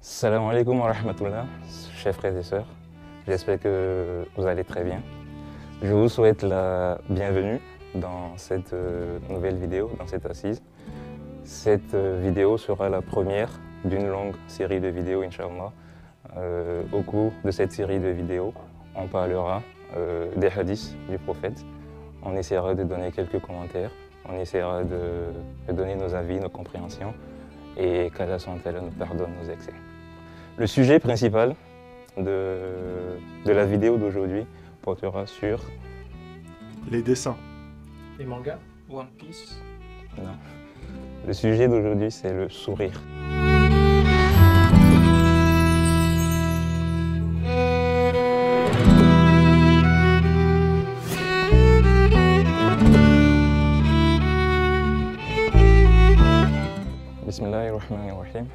Salam alaikum wa rahmatullah, chers frères et sœurs. J'espère que vous allez très bien. Je vous souhaite la bienvenue dans cette nouvelle vidéo, dans cette assise. Cette vidéo sera la première d'une longue série de vidéos, Inch'Allah. Au cours de cette série de vidéos, on parlera des hadiths du prophète. On essaiera de donner quelques commentaires, on essaiera de donner nos avis, nos compréhensions et qu'Allah nous pardonne nos excès. Le sujet principal de la vidéo d'aujourd'hui portera sur les dessins. Les mangas, One Piece. Non. Le sujet d'aujourd'hui, c'est le sourire. Bismillahirrahmanirrahim.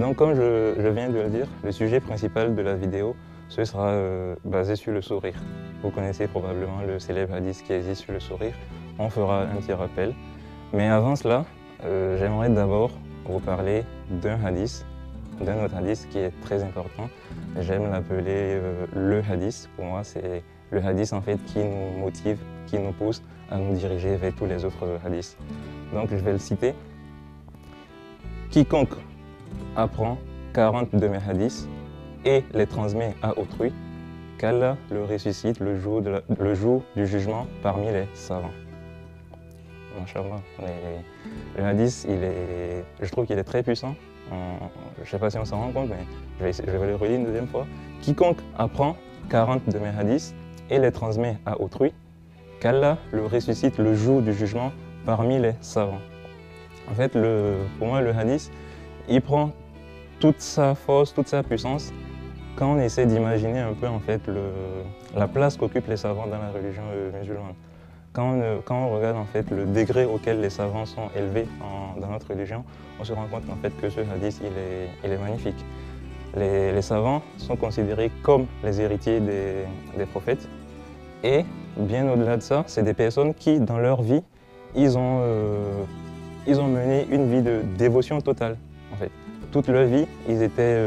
Donc comme je viens de le dire, le sujet principal de la vidéo, ce sera basé sur le sourire. Vous connaissez probablement le célèbre hadith qui existe sur le sourire. On fera un petit rappel. Mais avant cela, j'aimerais d'abord vous parler d'un autre hadith qui est très important. J'aime l'appeler le hadith. Pour moi, c'est le hadith en fait qui nous motive, qui nous pousse à nous diriger vers tous les autres hadiths. Donc je vais le citer. Quiconque apprend 40 de mes hadiths et les transmet à autrui, qu'Allah le ressuscite le jour du jugement parmi les savants. Masha'Allah. Le hadith, je trouve qu'il est très puissant. Je ne sais pas si on s'en rend compte, mais je vais le relire une deuxième fois. Quiconque apprend 40 de mes hadiths et les transmet à autrui, qu'Allah le ressuscite le jour du jugement parmi les savants. En fait, pour moi, le hadith, il prend toute sa force, toute sa puissance quand on essaie d'imaginer un peu en fait, la place qu'occupent les savants dans la religion musulmane. Quand on regarde en fait, le degré auquel les savants sont élevés dans notre religion, on se rend compte en fait, que ce hadith il est magnifique. Les savants sont considérés comme les héritiers des prophètes et bien au-delà de ça, c'est des personnes qui, dans leur vie, ils ont mené une vie de dévotion totale. En fait. Toute leur vie, ils étaient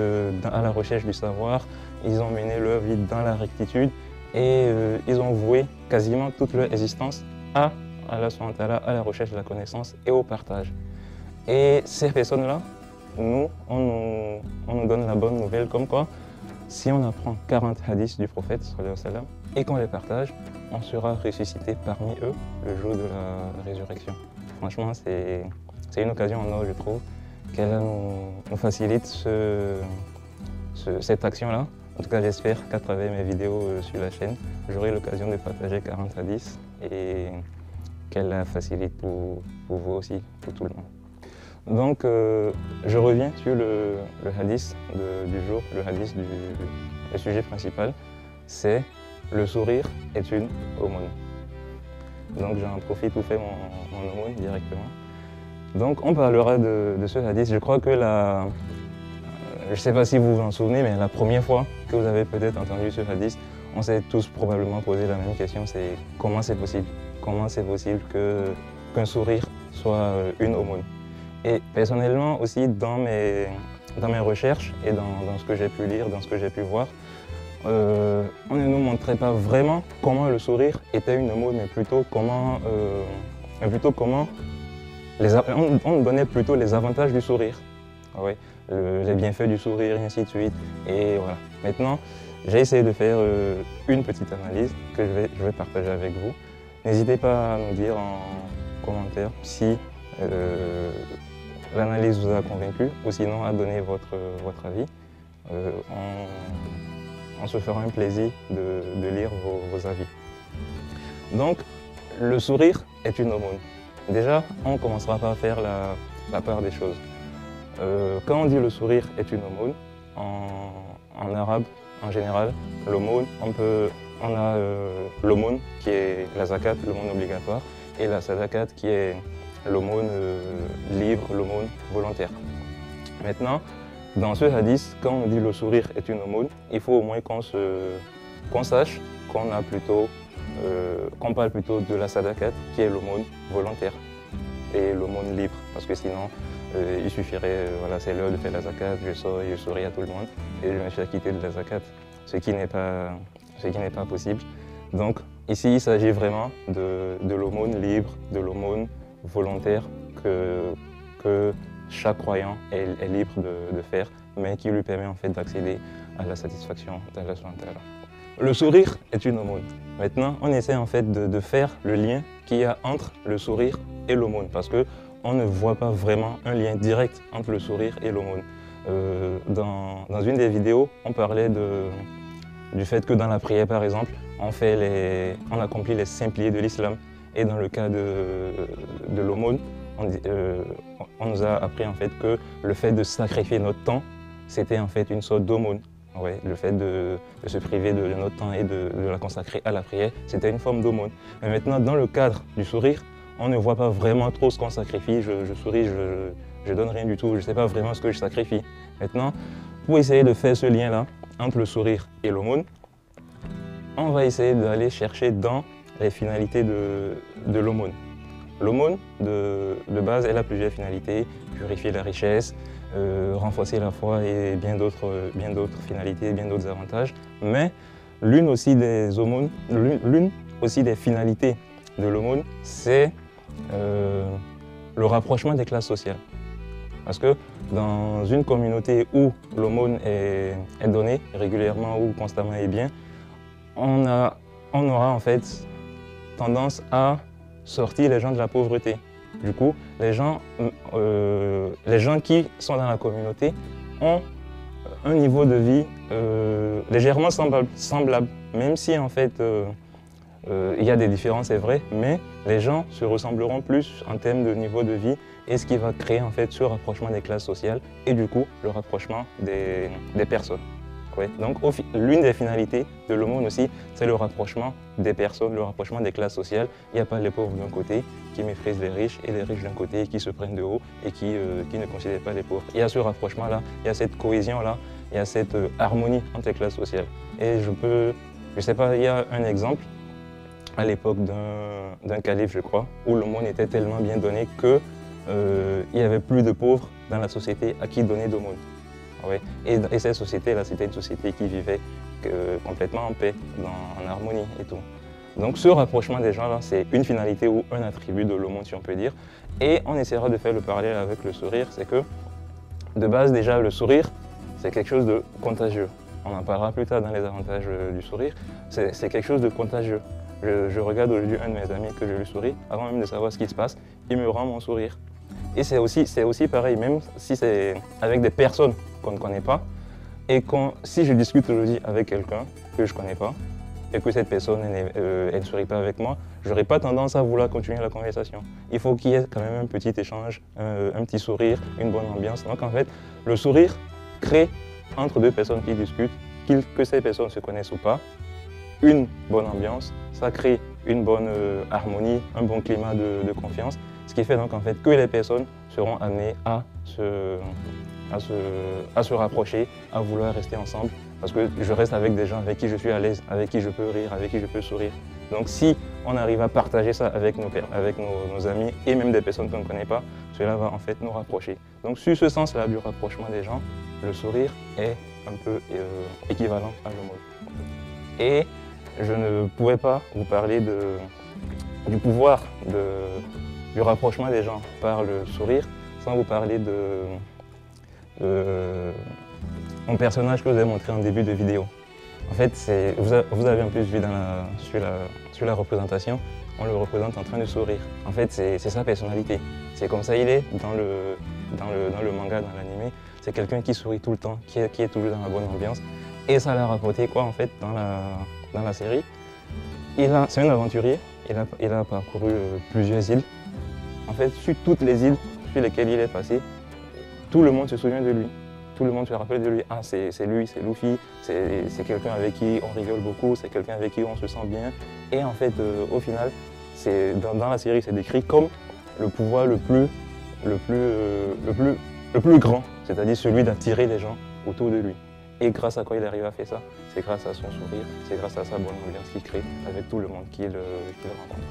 à la recherche du savoir, ils ont mené leur vie dans la rectitude et ils ont voué quasiment toute leur existence à Allah subhanahu wa ta'ala, à la recherche de la connaissance et au partage. Et ces personnes-là, on nous donne la bonne nouvelle comme quoi, si on apprend 40 hadiths du prophète sallallahu alayhi wa sallam, et qu'on les partage, on sera ressuscité parmi eux le jour de la résurrection. Franchement, c'est une occasion en or, je trouve, qu'elle nous facilite cette action-là. En tout cas, j'espère qu'à travers mes vidéos sur la chaîne, j'aurai l'occasion de partager 40 hadiths et qu'elle la facilite pour vous aussi, pour tout le monde. Donc, je reviens sur le hadith du jour, le hadith le sujet principal, c'est le sourire est une aumône. Donc, j'en profite pour faire mon aumône directement. Donc, on parlera de ce hadith. Je crois que je ne sais pas si vous vous en souvenez, mais la première fois que vous avez peut-être entendu ce hadith, on s'est tous probablement posé la même question, c'est comment c'est possible? Comment c'est possible qu'un sourire soit une aumône? Et personnellement aussi, dans mes recherches et dans ce que j'ai pu lire, dans ce que j'ai pu voir, on ne nous montrait pas vraiment comment le sourire était une aumône, mais plutôt comment on nous donnait plutôt les avantages du sourire, oui, les bienfaits du sourire, et ainsi de suite. Et voilà. Maintenant, j'ai essayé de faire une petite analyse que je vais partager avec vous. N'hésitez pas à nous dire en commentaire si l'analyse vous a convaincu ou sinon à donner votre avis. On se fera un plaisir de lire vos avis. Donc, le sourire est une aumône. Déjà, on commencera par faire la part des choses. Quand on dit le sourire est une aumône, en arabe, en général, l'aumône, on a l'aumône qui est la zakat, l'aumône obligatoire, et la sadakat qui est l'aumône libre, l'aumône volontaire. Maintenant, dans ce hadith, quand on dit le sourire est une aumône, il faut au moins qu'on sache qu'on parle plutôt de la sadakat qui est l'aumône volontaire et l'aumône libre, parce que sinon il suffirait, voilà, c'est l'heure de faire la zakat, je sors et je souris à tout le monde et je me suis acquitté de la zakat, ce qui n'est pas possible. Donc ici, il s'agit vraiment de l'aumône libre, de l'aumône volontaire que chaque croyant est libre de faire, mais qui lui permet en fait d'accéder à la satisfaction d'Allah subhanahu wa ta'ala. Le sourire est une aumône. Maintenant, on essaie en fait de faire le lien qu'il y a entre le sourire et l'aumône, parce qu'on ne voit pas vraiment un lien direct entre le sourire et l'aumône. Dans une des vidéos, on parlait du fait que dans la prière, par exemple, on accomplit les 5 piliers de l'islam. Et dans le cas de l'aumône, on nous a appris en fait que le fait de sacrifier notre temps, c'était en fait une sorte d'aumône. Ouais, le fait de se priver de notre temps et de la consacrer à la prière, c'était une forme d'aumône. Mais maintenant, dans le cadre du sourire, on ne voit pas vraiment trop ce qu'on sacrifie. Je souris, je donne rien du tout, je ne sais pas vraiment ce que je sacrifie. Maintenant, pour essayer de faire ce lien-là entre le sourire et l'aumône, on va essayer d'aller chercher dans les finalités de l'aumône. L'aumône, de base, elle a plusieurs finalités: purifier la richesse, renforcer la foi et bien d'autres finalités, bien d'autres avantages. Mais l'une aussi des finalités de l'aumône, c'est le rapprochement des classes sociales. Parce que dans une communauté où l'aumône est donnée régulièrement ou constamment et bien, on aura en fait tendance à sortir les gens de la pauvreté. Du coup, les gens qui sont dans la communauté ont un niveau de vie légèrement semblable, même si en fait il y a des différences, c'est vrai, mais les gens se ressembleront plus en termes de niveau de vie, et ce qui va créer en fait ce rapprochement des classes sociales et du coup le rapprochement des personnes. Ouais. Donc l'une des finalités de l'aumône aussi, c'est le rapprochement des personnes, le rapprochement des classes sociales. Il n'y a pas les pauvres d'un côté qui méprisent les riches et les riches d'un côté qui se prennent de haut et qui ne considèrent pas les pauvres. Il y a ce rapprochement-là, il y a cette cohésion-là, il y a cette harmonie entre les classes sociales. Et je sais pas, il y a un exemple à l'époque d'un calife, je crois, où l'aumône était tellement bien donné qu'il n'y avait plus de pauvres dans la société à qui donner d'aumône. Ouais. Et cette société-là, c'était une société qui vivait complètement en paix, en harmonie et tout. Donc ce rapprochement des gens-là, c'est une finalité ou un attribut de l'aumône, si on peut dire. Et on essaiera de faire le parallèle avec le sourire, c'est que de base déjà, le sourire, c'est quelque chose de contagieux. On en parlera plus tard dans les avantages du sourire. C'est quelque chose de contagieux. Je regarde aujourd'hui un de mes amis que je lui souris, avant même de savoir ce qui se passe, il me rend mon sourire. Et c'est aussi pareil, même si c'est avec des personnes qu'on ne connaît pas, et si je discute aujourd'hui avec quelqu'un que je ne connais pas, et que cette personne elle ne sourit pas avec moi, je n'aurai pas tendance à vouloir continuer la conversation. Il faut qu'il y ait quand même un petit échange, un petit sourire, une bonne ambiance. Donc en fait, le sourire crée entre deux personnes qui discutent, que ces personnes se connaissent ou pas, une bonne ambiance, ça crée une bonne harmonie, un bon climat de confiance, ce qui fait donc en fait que les personnes seront amenées à se rapprocher, à vouloir rester ensemble, parce que je reste avec des gens avec qui je suis à l'aise, avec qui je peux rire, avec qui je peux sourire. Donc si on arrive à partager ça avec nos amis et même des personnes qu'on ne connaît pas, cela va en fait nous rapprocher. Donc sur ce sens-là du rapprochement des gens, le sourire est un peu équivalent à l'aumône. Et je ne pouvais pas vous parler du pouvoir du rapprochement des gens par le sourire sans vous parler de mon personnage que je vous ai montré en début de vidéo. En fait, vous avez en plus vu sur la représentation, on le représente en train de sourire. En fait, c'est sa personnalité. C'est comme ça il est dans le manga, dans l'anime. C'est quelqu'un qui sourit tout le temps, qui est toujours dans la bonne ambiance. Et ça l'a rapporté quoi en fait dans la série. C'est un aventurier, il a parcouru plusieurs îles. En fait, sur toutes les îles sur lesquelles il est passé, tout le monde se souvient de lui. Tout le monde se rappelle de lui. Ah, c'est lui, c'est Luffy, c'est quelqu'un avec qui on rigole beaucoup, c'est quelqu'un avec qui on se sent bien. Et en fait, au final, dans la série, c'est décrit comme le pouvoir le plus grand, c'est-à-dire celui d'attirer les gens autour de lui. Et grâce à quoi il arrive à faire ça? C'est grâce à son sourire, c'est grâce à sa bonne ambiance qu'il crée avec tout le monde qu'il rencontre.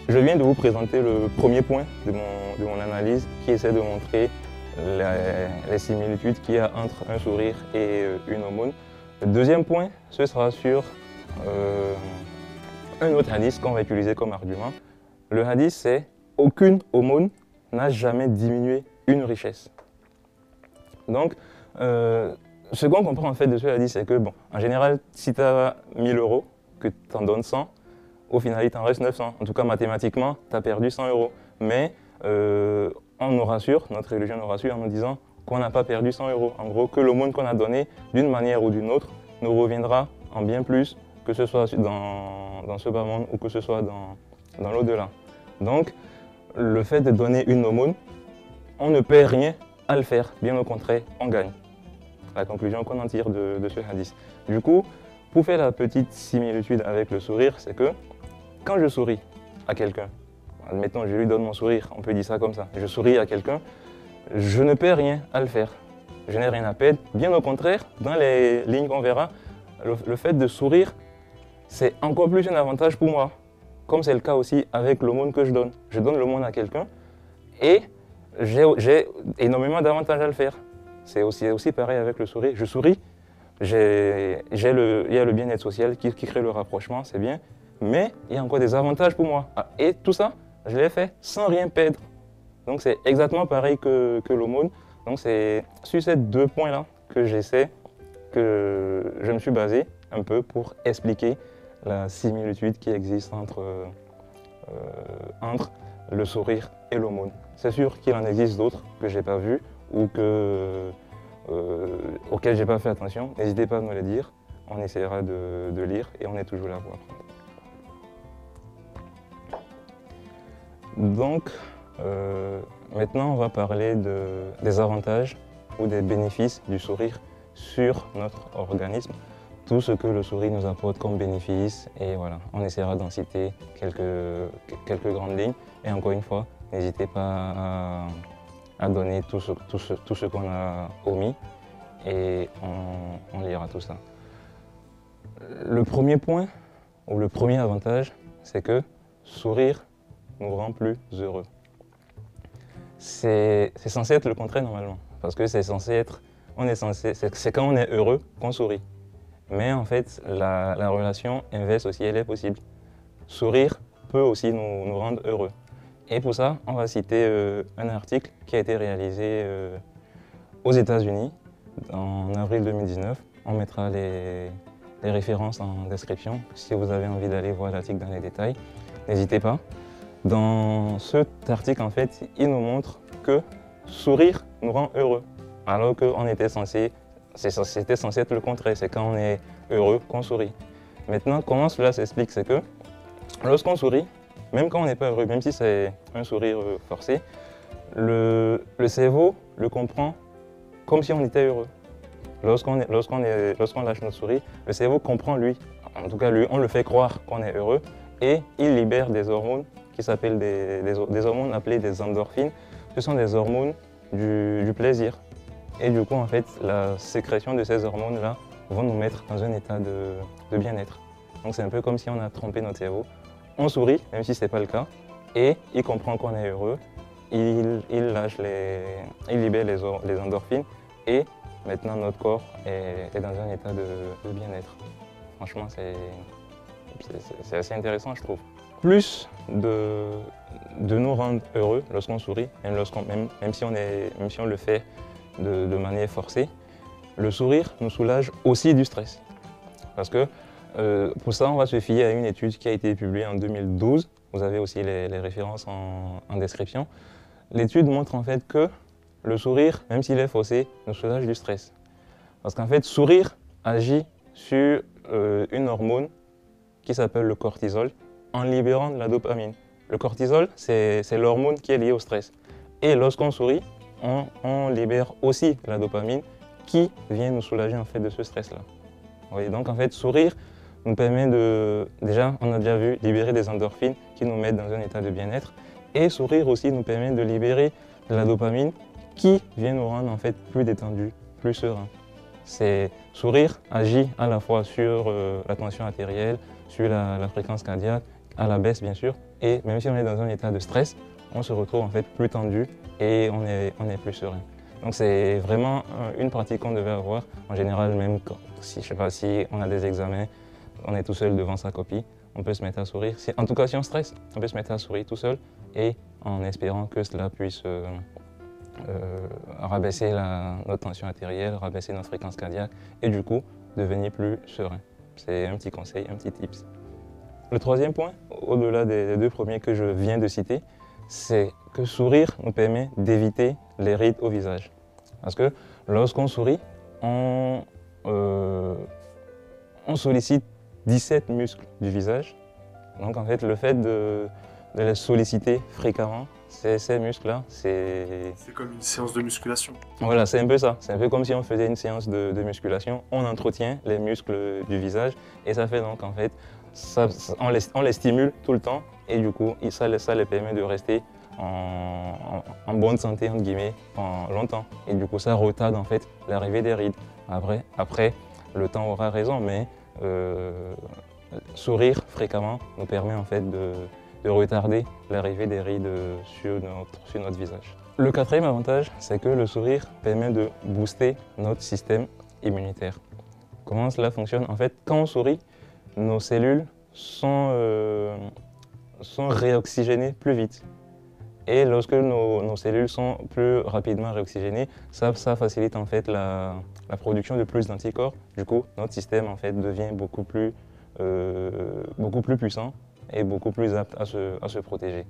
Je viens de vous présenter le premier point de mon analyse qui essaie de montrer les similitudes qu'il y a entre un sourire et une aumône. Le deuxième point, ce sera sur un autre hadith qu'on va utiliser comme argument. Le hadith, c'est « Aucune aumône n'a jamais diminué une richesse ». Donc, ce qu'on comprend en fait de ce hadith, c'est que, bon, en général, si tu as 1000 €, que tu en donnes 100, au final, il t'en reste 900. En tout cas, mathématiquement, tu as perdu 100 €. Mais on nous rassure, notre religion nous rassure en nous disant qu'on n'a pas perdu 100 €. En gros, que l'aumône qu'on a donné, d'une manière ou d'une autre, nous reviendra en bien plus, que ce soit dans ce bas monde ou que ce soit dans l'au-delà. Donc, le fait de donner une aumône, on ne perd rien à le faire. Bien au contraire, on gagne. La conclusion qu'on en tire de ce hadith. Du coup, pour faire la petite similitude avec le sourire, c'est que quand je souris à quelqu'un, admettons, je lui donne mon sourire, on peut dire ça comme ça, je souris à quelqu'un, je ne perds rien à le faire. Je n'ai rien à perdre. Bien au contraire, dans les lignes qu'on verra, le fait de sourire, c'est encore plus un avantage pour moi. Comme c'est le cas aussi avec l'aumône que je donne. Je donne l'aumône à quelqu'un et j'ai énormément d'avantages à le faire. C'est aussi pareil avec le sourire. Je souris, il y a le bien-être social qui crée le rapprochement, c'est bien. Mais il y a encore des avantages pour moi. Et tout ça, je l'ai fait sans rien perdre. Donc c'est exactement pareil que l'aumône. Donc c'est sur ces deux points-là que je me suis basé un peu pour expliquer la similitude qui existe entre le sourire et l'aumône. C'est sûr qu'il en existe d'autres que je n'ai pas vus ou auxquels je n'ai pas fait attention. N'hésitez pas à me les dire, on essaiera de lire et on est toujours là pour apprendre. Donc, maintenant on va parler des avantages ou des bénéfices du sourire sur notre organisme. Tout ce que le sourire nous apporte comme bénéfice et voilà, on essaiera d'en citer quelques grandes lignes. Et encore une fois, n'hésitez pas à donner tout ce qu'on a omis et on lira tout ça. Le premier point ou le premier avantage, c'est que sourire nous rend plus heureux. C'est censé être le contraire normalement, parce que c'est quand on est heureux qu'on sourit. Mais en fait, la relation inverse aussi, elle est possible. Sourire peut aussi nous rendre heureux. Et pour ça, on va citer un article qui a été réalisé aux États-Unis en avril 2019. On mettra les références en description. Si vous avez envie d'aller voir l'article dans les détails, n'hésitez pas. Dans cet article, en fait, il nous montre que sourire nous rend heureux, alors qu'on était c'était censé être le contraire, c'est quand on est heureux qu'on sourit. Maintenant, comment cela s'explique? C'est que lorsqu'on sourit, même quand on n'est pas heureux, même si c'est un sourire forcé, le cerveau le comprend comme si on était heureux. Lorsqu'on lâche notre sourire, le cerveau comprend lui, en tout cas lui, on le fait croire qu'on est heureux et il libère des hormones qui s'appellent des hormones appelées des endorphines. Ce sont des hormones du plaisir. Et du coup, en fait, la sécrétion de ces hormones-là vont nous mettre dans un état de bien-être. Donc c'est un peu comme si on a trompé notre cerveau. On sourit, même si ce n'est pas le cas, et il comprend qu'on est heureux, il libère les endorphines, et maintenant notre corps est dans un état de bien-être. Franchement, c'est assez intéressant, je trouve. Plus de nous rendre heureux lorsqu'on sourit, même si on le fait de manière forcée, le sourire nous soulage aussi du stress. Parce que pour ça, on va se fier à une étude qui a été publiée en 2012. Vous avez aussi les références en description. L'étude montre en fait que le sourire, même s'il est forcé, nous soulage du stress. Parce qu'en fait, sourire agit sur une hormone qui s'appelle le cortisol en libérant de la dopamine. Le cortisol, c'est l'hormone qui est liée au stress. Et lorsqu'on sourit, on libère aussi la dopamine qui vient nous soulager en fait de ce stress-là. Donc en fait, sourire nous permet déjà, on a déjà vu, libérer des endorphines qui nous mettent dans un état de bien-être. Et sourire aussi nous permet de libérer de la dopamine qui vient nous rendre en fait plus détendus, plus sereins. Sourire agit à la fois sur la tension artérielle, sur la fréquence cardiaque, à la baisse bien sûr. Et même si on est dans un état de stress, on se retrouve en fait plus tendu et on est plus serein. Donc c'est vraiment une pratique qu'on devait avoir. En général, même quand, si, je sais pas, si on a des examens, on est tout seul devant sa copie, on peut se mettre à sourire. En tout cas, si on stresse, on peut se mettre à sourire tout seul et en espérant que cela puisse rabaisser notre tension artérielle, rabaisser notre fréquence cardiaque et du coup devenir plus serein. C'est un petit conseil, un petit tips. Le troisième point, au-delà des deux premiers que je viens de citer, c'est que sourire nous permet d'éviter les rides au visage. Parce que lorsqu'on sourit, on sollicite 17 muscles du visage. Donc en fait, le fait de les solliciter fréquemment, ces muscles-là, c'est... C'est comme une séance de musculation. Voilà, c'est un peu ça. C'est un peu comme si on faisait une séance de musculation. On entretient les muscles du visage et ça fait donc en fait, on les stimule tout le temps et du coup, ça les permet de rester en bonne santé, entre guillemets, longtemps. Et du coup, ça retarde en fait l'arrivée des rides. Après, le temps aura raison, mais sourire fréquemment nous permet en fait de retarder l'arrivée des rides sur notre visage. Le quatrième avantage, c'est que le sourire permet de booster notre système immunitaire. Comment cela fonctionne? En fait, quand on sourit, nos cellules sont réoxygénées plus vite. Et lorsque nos cellules sont plus rapidement réoxygénées, ça facilite en fait la production de plus d'anticorps. Du coup, notre système en fait devient beaucoup plus puissant et beaucoup plus apte à se protéger.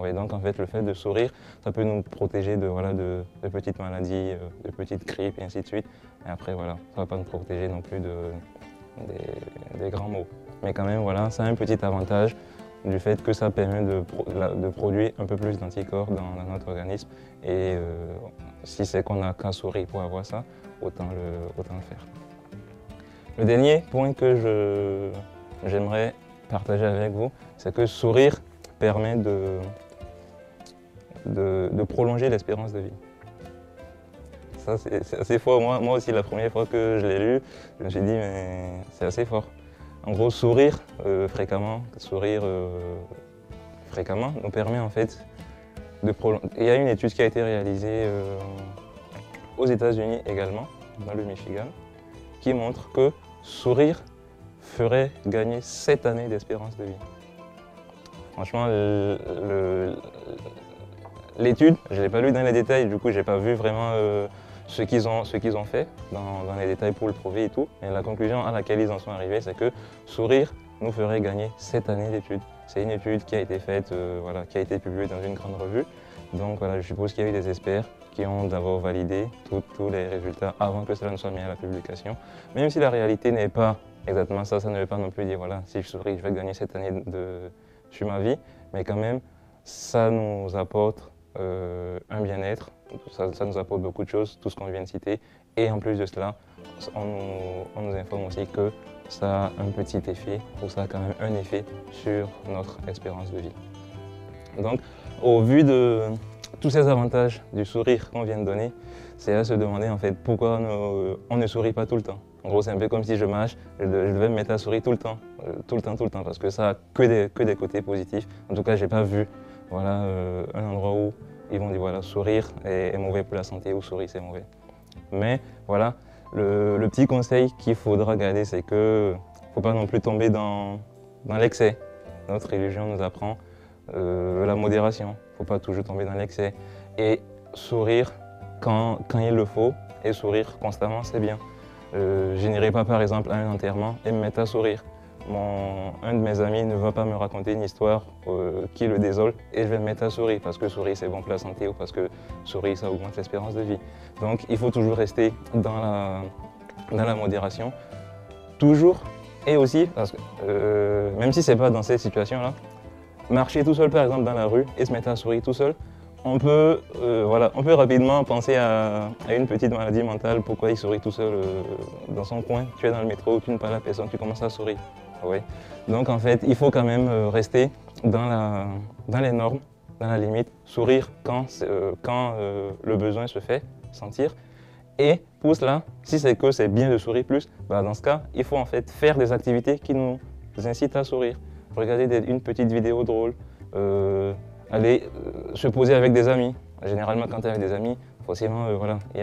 Ouais, donc en fait, le fait de sourire, ça peut nous protéger de petites maladies, de petites grippes et ainsi de suite. Et après, voilà, ça ne va pas nous protéger non plus des grands maux. Mais quand même, voilà, ça a un petit avantage du fait que ça permet de produire un peu plus d'anticorps dans notre organisme. Et si c'est qu'on n'a qu'à sourire pour avoir ça, autant le faire. Le dernier point que j'aimerais partager avec vous, c'est que sourire permet de prolonger l'espérance de vie. Ça, c'est assez fort. Moi aussi, la première fois que je l'ai lu, je me suis dit, mais c'est assez fort. En gros, sourire fréquemment nous permet en fait de prolonger. Il y a une étude qui a été réalisée aux États-Unis également, dans le Michigan, qui montre que sourire ferait gagner 7 années d'espérance de vie. Franchement, l'étude, je ne l'ai pas lu dans les détails, du coup, je n'ai pas vu vraiment ce qu'ils ont fait dans les détails pour le prouver et tout. Mais la conclusion à laquelle ils en sont arrivés, c'est que sourire nous ferait gagner 7 années d'études. C'est une étude qui a été faite, qui a été publiée dans une grande revue. Donc voilà, je suppose qu'il y a eu des experts qui ont d'abord validé tous les résultats avant que cela ne soit mis à la publication. Même si la réalité n'est pas exactement ça, ça ne veut pas non plus dire voilà, si je souris, je vais gagner 7 années sur ma vie, mais quand même, ça nous apporte un bien-être, ça nous apporte beaucoup de choses, tout ce qu'on vient de citer, et en plus de cela, on nous informe aussi que ça a un petit effet, ou ça a quand même un effet sur notre espérance de vie. Donc, au vu de tous ces avantages du sourire qu'on vient de donner, c'est à se demander en fait pourquoi on ne sourit pas tout le temps. En gros, c'est un peu comme si je marche, je devais me mettre à sourire tout le temps, parce que ça n'a que des côtés positifs. En tout cas, je n'ai pas vu un endroit où ils vont dire voilà, sourire est mauvais pour la santé ou sourire c'est mauvais. Mais voilà, le petit conseil qu'il faudra garder, c'est qu'il ne faut pas non plus tomber dans l'excès. Notre religion nous apprend la modération, il ne faut pas toujours tomber dans l'excès. Et sourire quand il le faut, et sourire constamment, c'est bien. Je n'irai pas par exemple à un enterrement et me mettre à sourire. Un de mes amis ne va pas me raconter une histoire qui le désole et je vais me mettre à sourire parce que sourire c'est bon pour la santé ou parce que sourire ça augmente l'espérance de vie. Donc il faut toujours rester dans la modération, toujours, et aussi, parce que, même si ce n'est pas dans ces situations-là, marcher tout seul par exemple dans la rue et se mettre à sourire tout seul, on peut rapidement penser à une petite maladie mentale. Pourquoi il sourit tout seul dans son coin? Tu es dans le métro, tu ne parles à personne, tu commences à sourire. Ouais. Donc en fait, il faut quand même rester dans les normes, dans la limite, sourire quand le besoin se fait sentir. Et pour cela, si c'est que c'est bien de sourire plus, dans ce cas, il faut en fait faire des activités qui nous incitent à sourire. Regarder une petite vidéo drôle, aller se poser avec des amis. Généralement, quand tu es avec des amis, forcément, voilà, il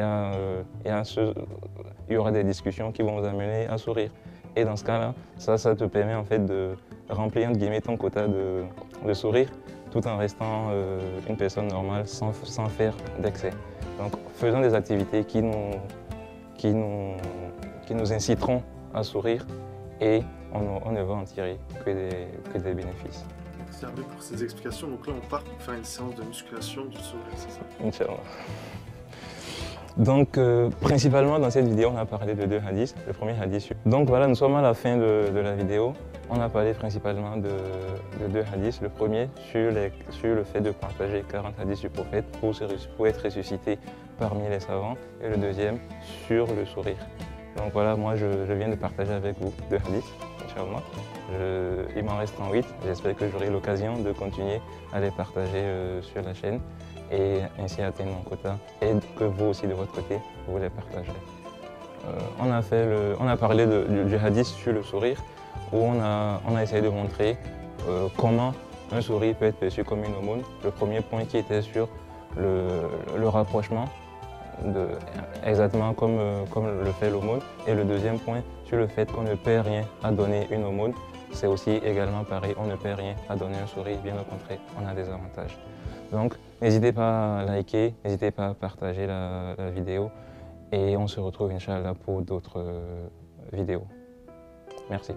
y aura des discussions qui vont vous amener à sourire. Et dans ce cas-là, ça te permet en fait de remplir entre guillemets ton quota de sourire tout en restant une personne normale sans faire d'excès. Donc faisons des activités qui nous inciteront à sourire et on ne va en tirer que des bénéfices. Merci Hervé pour ces explications. Donc là, on part pour faire une séance de musculation du sourire, c'est ça? Inch'Allah. Donc, principalement dans cette vidéo, on a parlé de 2 hadiths. Le premier hadith. Donc voilà, nous sommes à la fin de la vidéo. On a parlé principalement de 2 hadiths. Le premier sur le fait de partager 40 hadiths du prophète pour être ressuscité parmi les savants. Et le deuxième sur le sourire. Donc voilà, moi je viens de partager avec vous 2 hadiths, Inch'Allah. Il m'en reste 8. J'espère que j'aurai l'occasion de continuer à les partager sur la chaîne et ainsi atteindre mon quota et que vous aussi de votre côté, vous les partagerez. On a parlé du hadith sur le sourire où on a essayé de montrer comment un sourire peut être perçu comme une aumône. Le premier point qui était sur le rapprochement, exactement comme le fait l'aumône. Et le deuxième point sur le fait qu'on ne perd rien à donner une aumône. C'est aussi également pareil, on ne perd rien à donner un sourire, bien au contraire, on a des avantages. Donc n'hésitez pas à liker, n'hésitez pas à partager la vidéo et on se retrouve Inch'Allah pour d'autres vidéos. Merci.